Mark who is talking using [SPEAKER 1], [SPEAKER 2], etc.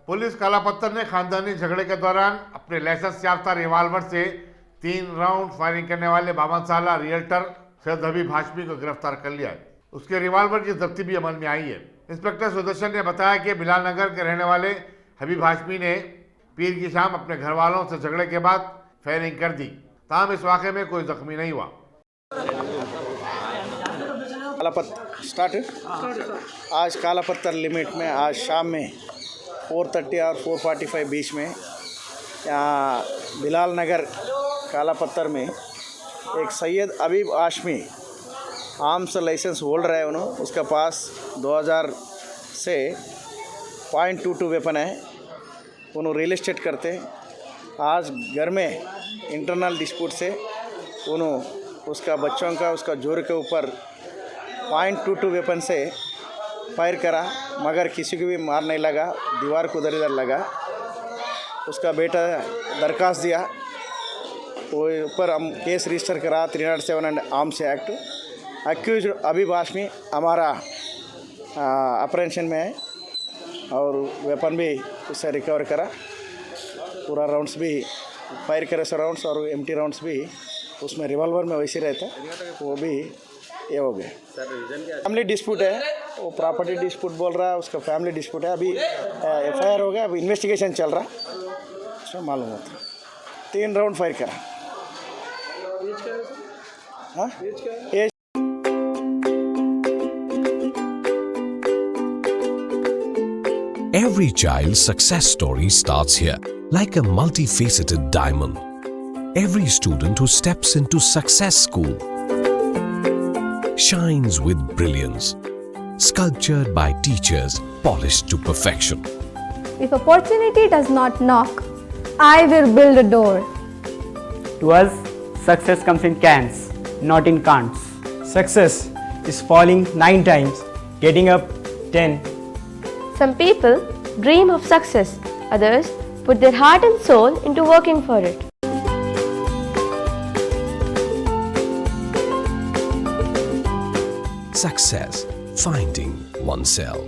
[SPEAKER 1] Police काला पत्थर ने खानदानी झगड़े के दौरान अपने लाइसेंस याफ्ता रिवॉल्वर से 3 राउंड फायरिंग करने वाले 52 साल रियल्टर सैयद हबीब हाशमी को गिरफ्तार कर लिया है। उसके रिवॉल्वर की जब्ती भी अमल में आई है। इंस्पेक्टर सुदर्शन ने बताया कि बिलाल नगर के रहने वाले हबीब हाशमी ने पीर की शाम अपने घर वालों से झगड़े के बाद फायरिंग कर दी। ताहम इस वाक़े में कोई जख्मी नहीं हुआ।
[SPEAKER 2] आज काला पत्थर लिमिट में आज शाम में 4:30 और 4:45 बीच में यहाँ बिलाल नगर काला पत्थर में एक सैयद हबीब हाशमी आर्म्स लाइसेंस होल्डर है। उन्होंने उसके पास 2000 से .22 वेपन है। उन्होंने रियल एस्टेट करते। आज घर में इंटरनल डिस्प्यूट से उन्होंने उसका बच्चों का उसका जोर के ऊपर .22 वेपन से फायर करा, मगर किसी को भी मार नहीं लगा, दीवार को उधर लगा। उसका बेटा दरखास्त दिया, वो ऊपर हम केस रजिस्टर करा 307 एंड आर्म्स एक्ट। अक्यूज हबीब हाशमी हमारा अप्रेंशन में है और वेपन भी उससे रिकवर करा। पूरा राउंड्स भी फायर करे से राउंड्स और एम्प्टी राउंड्स भी उसमें रिवॉल्वर में वैसे रहता है, वो भी ये हो गए। फैमिली डिस्प्यूट है, वो प्रॉपर्टी डिस्प्यूट बोल रहा है, उसका फैमिली डिस्प्यूट है। अभी FIR हो गया, अभी इन्वेस्टिगेशन चल रहा, उसमें मालूम होता। 3 राउंड फायर करा। हाँ as
[SPEAKER 3] Every child's success story starts here, like a multifaceted diamond. Every student who steps into Success School shines with brilliance, sculptured by teachers polished to perfection.
[SPEAKER 4] If opportunity does not knock, I will build a door.
[SPEAKER 5] To us, success comes in cans, not in can'ts.
[SPEAKER 6] Success is falling 9 times, getting up 10.
[SPEAKER 7] Some people dream of success, others put their heart and soul into working for it.
[SPEAKER 3] Success, finding oneself.